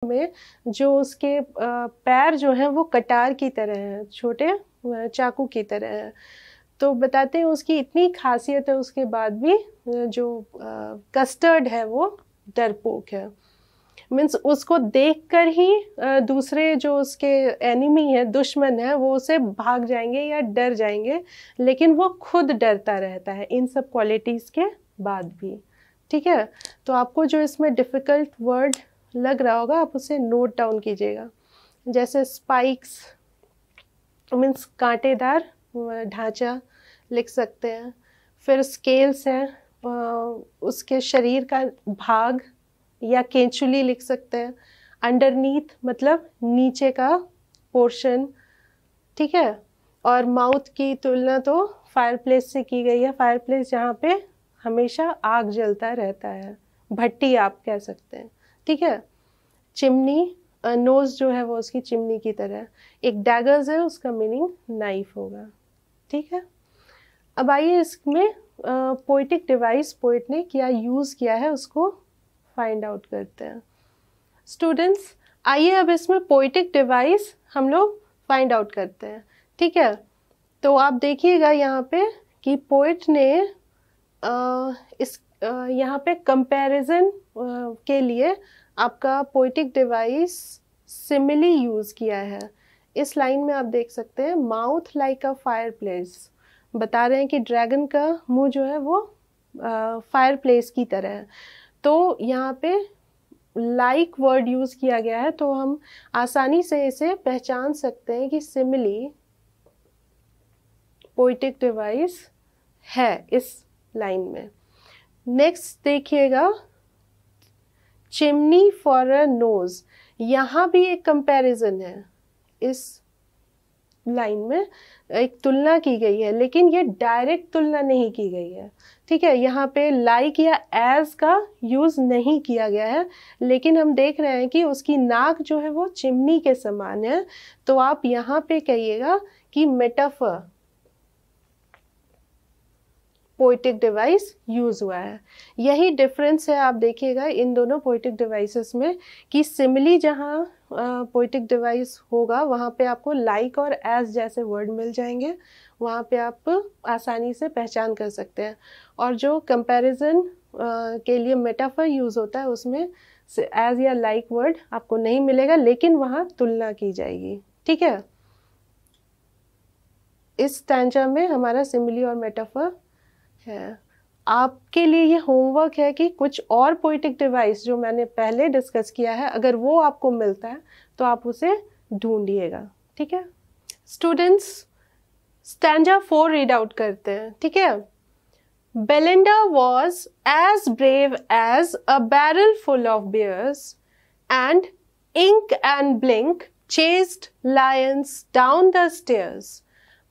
में जो उसके पैर जो हैं वो कटार की तरह हैं, छोटे चाकू की तरह हैं। तो बताते हैं उसकी इतनी खासियत है, उसके बाद भी जो कस्टर्ड है वो डरपोक है। मीन्स उसको देखकर ही दूसरे जो उसके एनिमी है, दुश्मन है, वो उसे भाग जाएंगे या डर जाएंगे, लेकिन वो खुद डरता रहता है इन सब क्वालिटीज़ के बाद भी। ठीक है, तो आपको जो इसमें डिफ़िकल्ट वर्ड लग रहा होगा आप उसे नोट डाउन कीजिएगा। जैसे स्पाइक्स मीन्स कांटेदार ढांचा लिख सकते हैं। फिर स्केल्स है, उसके शरीर का भाग या केंचुली लिख सकते हैं। अंडरनीथ मतलब नीचे का पोर्शन। ठीक है, और माउथ की तुलना तो फायरप्लेस से की गई है। फायरप्लेस जहाँ पे हमेशा आग जलता रहता है, भट्टी आप कह सकते हैं। ठीक है, चिमनी, नोज जो है वो उसकी चिमनी की तरह। एक डैगर्स है, उसका मीनिंग नाइफ होगा। ठीक है, अब आइए इसमें पोइटिक डिवाइस पोइट ने क्या यूज़ किया है उसको फाइंड आउट करते हैं। स्टूडेंट्स आइए अब इसमें पोइटिक डिवाइस हम लोग फाइंड आउट करते हैं। ठीक है, तो आप देखिएगा यहाँ पे कि पोइट ने यहाँ पे कंपैरिजन के लिए आपका पोइटिक डिवाइस सिमिली यूज़ किया है। इस लाइन में आप देख सकते हैं, mouth like a fire place. बता रहे हैं कि ड्रैगन का मुंह जो है वो फायर प्लेस की तरह है। तो यहाँ पे लाइक वर्ड यूज़ किया गया है, तो हम आसानी से इसे पहचान सकते हैं कि सिमिली पोइटिक डिवाइस है इस लाइन में। नेक्स्ट देखिएगा, चिमनी फॉर अ नोज। यहाँ भी एक कंपैरिजन है, इस लाइन में एक तुलना की गई है, लेकिन ये डायरेक्ट तुलना नहीं की गई है। ठीक है, यहाँ पे लाइक या एज का यूज़ नहीं किया गया है, लेकिन हम देख रहे हैं कि उसकी नाक जो है वो चिमनी के समान है। तो आप यहाँ पे कहिएगा कि मेटाफर पोइटिक डिवाइस यूज़ हुआ है। यही डिफरेंस है, आप देखिएगा इन दोनों पोइटिक डिवाइसेस में, कि सिमिली जहाँ पोइटिक डिवाइस होगा वहाँ पे आपको लाइक और एज जैसे वर्ड मिल जाएंगे, वहाँ पे आप आसानी से पहचान कर सकते हैं। और जो कंपैरिजन के लिए मेटाफर यूज़ होता है उसमें एज या लाइक वर्ड आपको नहीं मिलेगा, लेकिन वहाँ तुलना की जाएगी। ठीक है, इस स्टैंजा में हमारा सिमिली और मेटाफर है। आपके लिए ये होमवर्क है कि कुछ और पोइटिक डिवाइस जो मैंने पहले डिस्कस किया है, अगर वो आपको मिलता है तो आप उसे ढूंढिएगा। ठीक है स्टूडेंट्स, स्टैंजा 4 रीड आउट करते हैं। ठीक है, Belinda was as brave as a barrel full of bears and Ink and Blink chased lions down the stairs.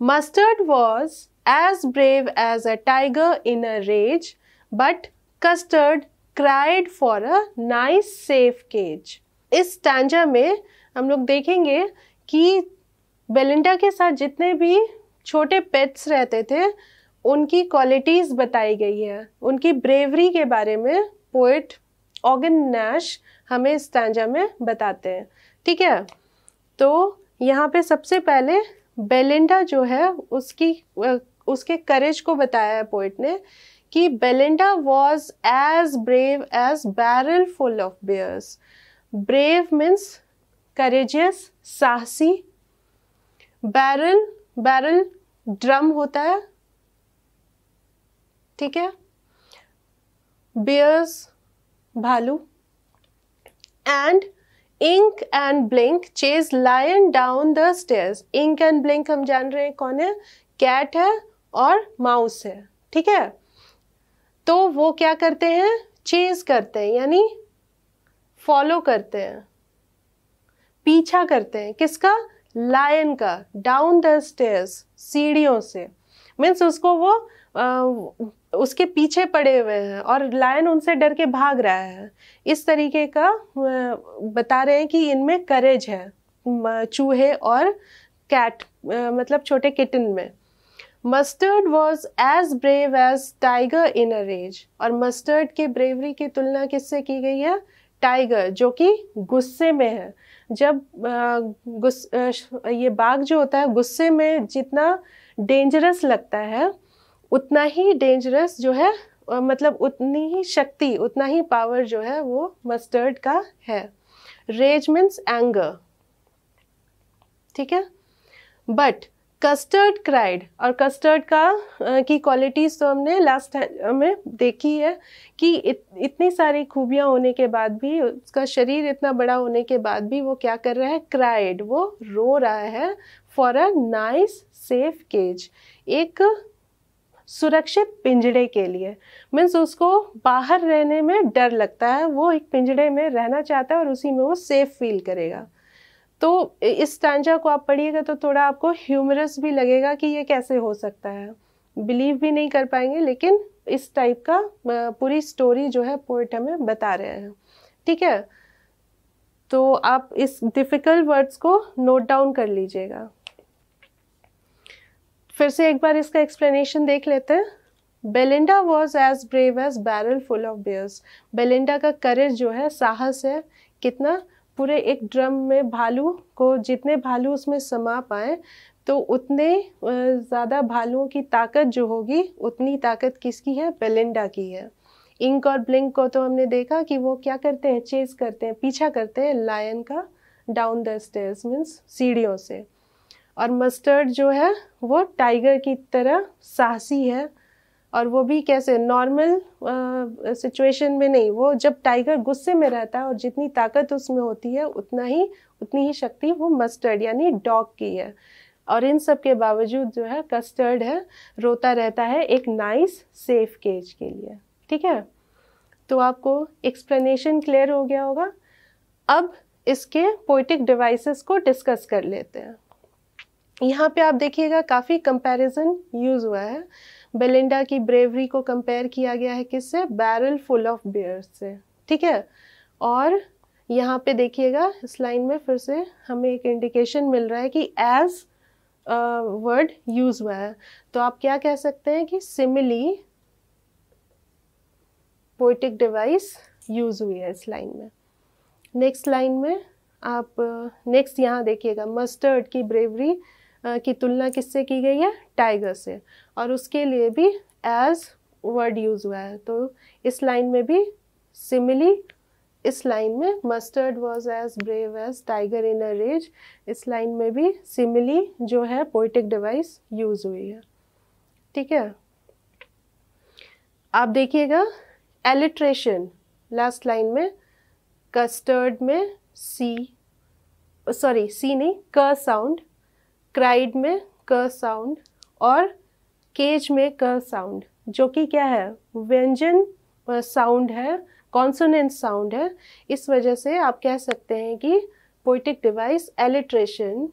Mustard was as brave as a tiger in a rage, but Custard cried for a nice safe cage. इस stanza में हम लोग देखेंगे कि Belinda के साथ जितने भी छोटे पेट्स रहते थे उनकी क्वालिटीज़ बताई गई है, उनकी ब्रेवरी के बारे में पोएट ऑगन नैश हमें इस स्टैंजा में बताते हैं। ठीक है, तो यहाँ पे सबसे पहले बेलिंडा जो है उसके करेज को बताया है पोइट ने कि Belinda was as brave as barrel full of bears. Brave means courageous, साहसी। बैरल ड्रम होता है। ठीक है, बियर्स भालू। And Ink and Blink chase lion down the stairs. Ink and Blink हम जान रहे हैं कौन है, कैट है और माउस है। ठीक है, तो वो क्या करते हैं, चेज करते हैं, यानी फॉलो करते हैं, पीछा करते हैं। किसका, लायन का, डाउन द स्टेयर्स, सीढ़ियों से। मीन्स उसको वो उसके पीछे पड़े हुए हैं और लायन उनसे डर के भाग रहा है। इस तरीके का बता रहे हैं कि इनमें करेज है चूहे और कैट मतलब छोटे किटन में। Mustard was as brave as tiger in a rage. और मस्टर्ड के ब्रेवरी की तुलना किससे की गई है, टाइगर जो कि गुस्से में है। जब ये बाघ जो होता है गुस्से में जितना डेंजरस लगता है उतना ही डेंजरस जो है मतलब उतनी ही शक्ति, उतना ही पावर जो है वो मस्टर्ड का है। रेज मीन्स एंगर, ठीक है। बट कस्टर्ड क्राइड, और कस्टर्ड का की क्वालिटीज तो हमने लास्ट में देखी है कि इतनी सारी खूबियां होने के बाद भी, उसका शरीर इतना बड़ा होने के बाद भी वो क्या कर रहा है, क्राइड, वो रो रहा है for a nice safe cage, एक सुरक्षित पिंजड़े के लिए। मीन्स उसको बाहर रहने में डर लगता है, वो एक पिंजड़े में रहना चाहता है और उसी में वो सेफ फील करेगा। तो इस स्टैंजा को आप पढ़िएगा तो थोड़ा आपको ह्यूमरस भी लगेगा कि ये कैसे हो सकता है, बिलीव भी नहीं कर पाएंगे, लेकिन इस टाइप का पूरी स्टोरी जो है पोएट हमें बता रहे हैं, ठीक है। तो आप इस डिफिकल्ट वर्ड्स को नोट डाउन कर लीजिएगा। फिर से एक बार इसका एक्सप्लेनेशन देख लेते हैं। Belinda was as brave as barrel full of bears. Belinda का करेज जो है, साहस है, कितना, पूरे एक ड्रम में भालू को, जितने भालू उसमें समा पाए तो उतने ज़्यादा भालुओं की ताकत जो होगी उतनी ताकत किसकी है, बेलिंडा की है। इंक और ब्लिंक को तो हमने देखा कि वो क्या करते हैं, चेज करते हैं, पीछा करते हैं लायन का डाउन द स्टेयर्स, मीन्स सीढ़ियों से। और मस्टर्ड जो है वो टाइगर की तरह साहसी है, और वो भी कैसे, नॉर्मल सिचुएशन में नहीं, वो जब टाइगर गुस्से में रहता है और जितनी ताकत उसमें होती है उतनी ही शक्ति वो मस्टर्ड यानी डॉग की है। और इन सब के बावजूद जो है कस्टर्ड है, रोता रहता है एक नाइस सेफ केज के लिए, ठीक है। तो आपको एक्सप्लेनेशन क्लियर हो गया होगा। अब इसके पोएटिक डिवाइसेस को डिस्कस कर लेते हैं। यहाँ पे आप देखिएगा काफ़ी कंपैरिजन यूज़ हुआ है। बेलिंडा की ब्रेवरी को कंपेयर किया गया है किससे, बैरल फुल ऑफ बियर्स से, ठीक है। और यहाँ पे देखिएगा इस लाइन में फिर से हमें एक इंडिकेशन मिल रहा है कि एज वर्ड यूज हुआ है। तो आप क्या कह सकते हैं कि सिमिली पोएटिक डिवाइस यूज हुई है इस लाइन में। नेक्स्ट लाइन में आप नेक्स्ट यहाँ देखिएगा, मस्टर्ड की ब्रेवरी की तुलना किससे की गई है, टाइगर से, और उसके लिए भी एज वर्ड यूज हुआ है। तो इस लाइन में भी सिमिली, इस लाइन में Mustard was as brave as tiger in a rage, इस लाइन में भी सिमिली जो है पोएटिक डिवाइस यूज हुई है, ठीक है। आप देखिएगा एलिट्रेशन लास्ट लाइन में, कस्टर्ड में सी नहीं, क साउंड, क्राइड में क साउंड, और केज में क साउंड, जो कि क्या है, व्यंजन साउंड है, कॉन्सोनेंट साउंड है। इस वजह से आप कह सकते हैं कि पोएटिक डिवाइस एलिट्रेशन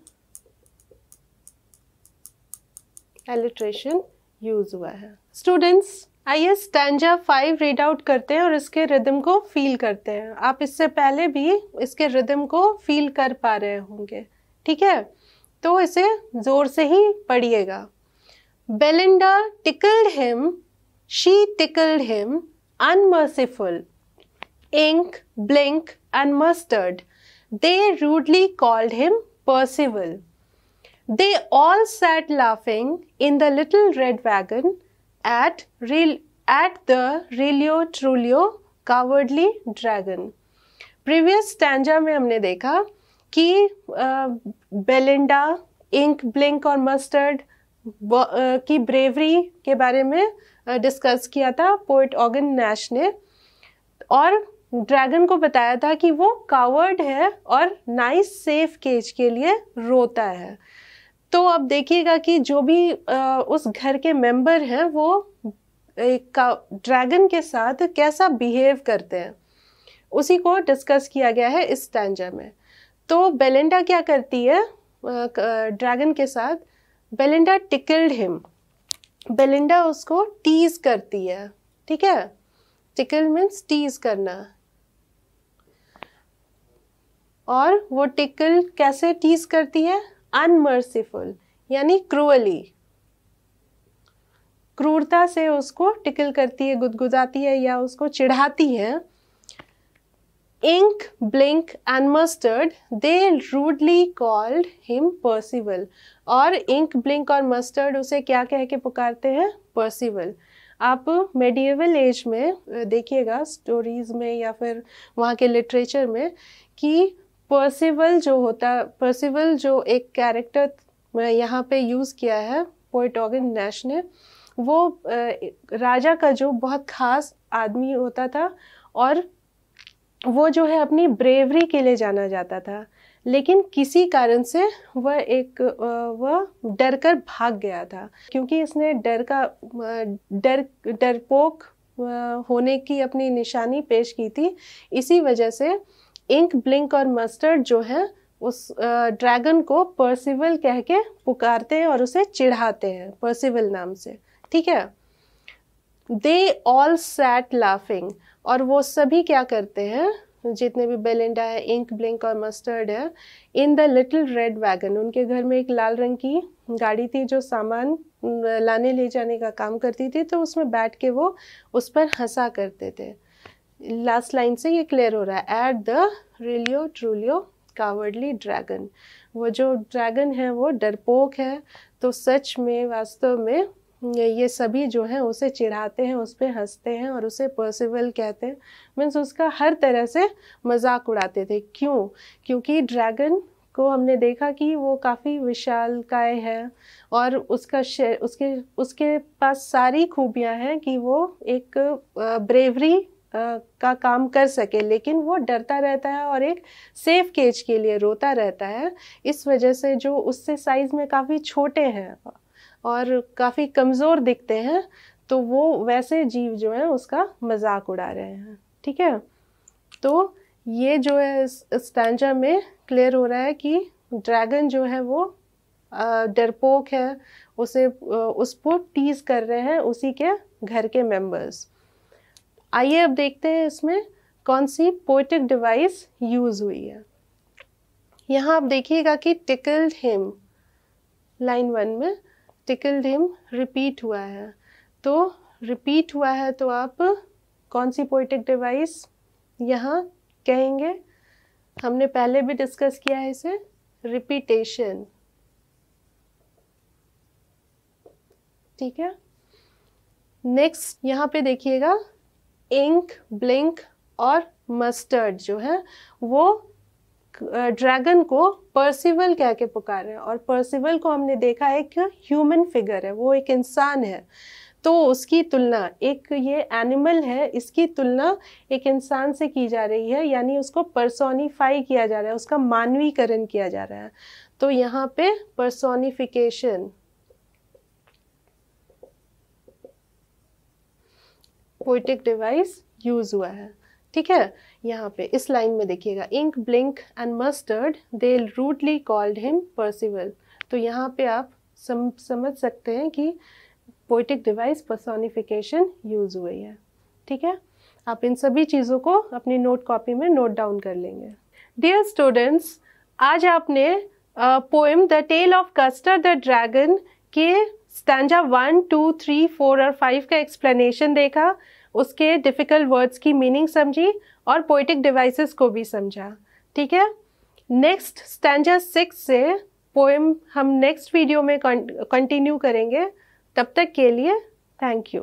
यूज हुआ है। स्टूडेंट्स, आइए स्टैंजा 5 रीड आउट करते हैं और इसके रिदम को फील करते हैं। आप इससे पहले भी इसके रिदम को फील कर पा रहे होंगे, ठीक है। तो इसे जोर से ही पढ़िएगा। Belinda tickled him, she tickled him, unmerciful. Ink, Blink and Mustard, they rudely called him Percival. They all sat laughing in the little red wagon at the Relio Trulio cowardly dragon. Previous stanza में हमने देखा कि Belinda, ink, blink और mustard की bravery के बारे में discuss किया था पोएट ऑगन नैश ने, और ड्रैगन को बताया था कि वो कावर्ड है और नाइस सेफ केज के लिए रोता है। तो अब देखिएगा कि जो भी उस घर के मेंबर हैं वो ड्रैगन के साथ कैसा बिहेव करते हैं, उसी को डिस्कस किया गया है इस स्टैंजा में। तो बेलिंडा क्या करती है ड्रैगन के साथ, बेलिंडा टिकल्ड हिम, बेलिंडा उसको टीज करती है, ठीक है। टिकल मीन्स टीज करना, और वो टिकल कैसे टीज करती है, अनमर्सीफुल यानी क्रूअली, क्रूरता से उसको टिकल करती है, गुदगुदाती है या उसको चिढ़ाती है। Ink, Blink and Mustard, they rudely called him Percival. और इंक, ब्लिंक और मस्टर्ड उसे क्या कह के पुकारते हैं? पर्सिवल। आप मेडिएवल एज में देखिएगा स्टोरीज में या फिर वहाँ के लिटरेचर में कि पर्सिवल जो एक कैरेक्टर यहाँ पे यूज़ किया है पोएट ऑगन नैश ने, वो राजा का जो बहुत ख़ास आदमी होता था और वो जो है अपनी ब्रेवरी के लिए जाना जाता था, लेकिन किसी कारण से वह डर कर भाग गया था, क्योंकि इसने डरपोक होने की अपनी निशानी पेश की थी। इसी वजह से इंक, ब्लिंक और मस्टर्ड जो है उस ड्रैगन को पर्सिवल कह के पुकारते हैं और उसे चिढ़ाते हैं पर्सिवल नाम से, ठीक है। दे ऑल सैट लाफिंग, और वो सभी क्या करते हैं, जितने भी बेलिंडा है, इंक, ब्लिंक और मस्टर्ड है, in the little red wagon, उनके घर में एक लाल रंग की गाड़ी थी जो सामान लाने ले जाने का काम करती थी, तो उसमें बैठ के वो उस पर हंसा करते थे। लास्ट लाइन से ये क्लियर हो रहा है, at the rellio trullio cowardly dragon, वो जो ड्रैगन है वो डरपोक है, तो सच में वास्तव में ये सभी जो हैं उसे चिढ़ाते हैं, उस पर हंसते हैं और उसे पर्सिवल कहते हैं। मीन्स उसका हर तरह से मजाक उड़ाते थे। क्यों? क्योंकि ड्रैगन को हमने देखा कि वो काफ़ी विशालकाय है और उसके पास सारी खूबियां हैं कि वो एक ब्रेवरी का काम कर सके, लेकिन वो डरता रहता है और एक सेफ केज के लिए रोता रहता है। इस वजह से जो उससे साइज में काफ़ी छोटे हैं और काफ़ी कमज़ोर दिखते हैं, तो वो वैसे जीव जो है उसका मजाक उड़ा रहे हैं, ठीक है। तो ये जो है इस स्टैंजा में क्लियर हो रहा है कि ड्रैगन जो है वो डरपोक है, उसको टीज कर रहे हैं उसी के घर के मेंबर्स। आइए अब देखते हैं इसमें कौन सी पोएटिक डिवाइस यूज़ हुई है। यहाँ आप देखिएगा कि टिकल्ड हिम, लाइन 1 में टिकल्ड हिम रिपीट हुआ है, तो रिपीट हुआ है तो आप कौन सी पोएटिक डिवाइस यहाँ कहेंगे? हमने पहले भी डिस्कस किया है इसे, रिपीटेशन, ठीक है। नेक्स्ट यहाँ पे देखिएगा इंक, ब्लिंक और मस्टर्ड जो है वो ड्रैगन को पर्सिवल कह के पुकार रहे हैं, और पर्सिवल को हमने देखा है एक ह्यूमन फिगर है, वो एक इंसान है, तो उसकी तुलना, एक ये एनिमल है, इसकी तुलना एक इंसान से की जा रही है, यानी उसको पर्सोनिफाई किया जा रहा है, उसका मानवीकरण किया जा रहा है। तो यहाँ पे पर्सोनिफिकेशन पोएटिक डिवाइस यूज हुआ है, ठीक है। यहाँ पे इस लाइन में देखिएगा, Ink, Blink and Mustard they rudely called him Percival. तो यहाँ पे आप समझ सकते हैं कि पोएटिक डिवाइस पर्सोनिफिकेशन यूज हुई है, ठीक है। आप इन सभी चीज़ों को अपनी नोट कॉपी में नोट डाउन कर लेंगे। डियर स्टूडेंट्स, आज आपने poem the tale of Custard the dragon के स्टैंजा 1, 2, 3, 4 और 5 का एक्सप्लेनेशन देखा, उसके डिफ़िकल्ट वर्ड्स की मीनिंग समझी और पोएटिक डिवाइसेस को भी समझा, ठीक है। नेक्स्ट स्टैंजा 6 से पोएम हम नेक्स्ट वीडियो में कंटिन्यू करेंगे। तब तक के लिए थैंक यू।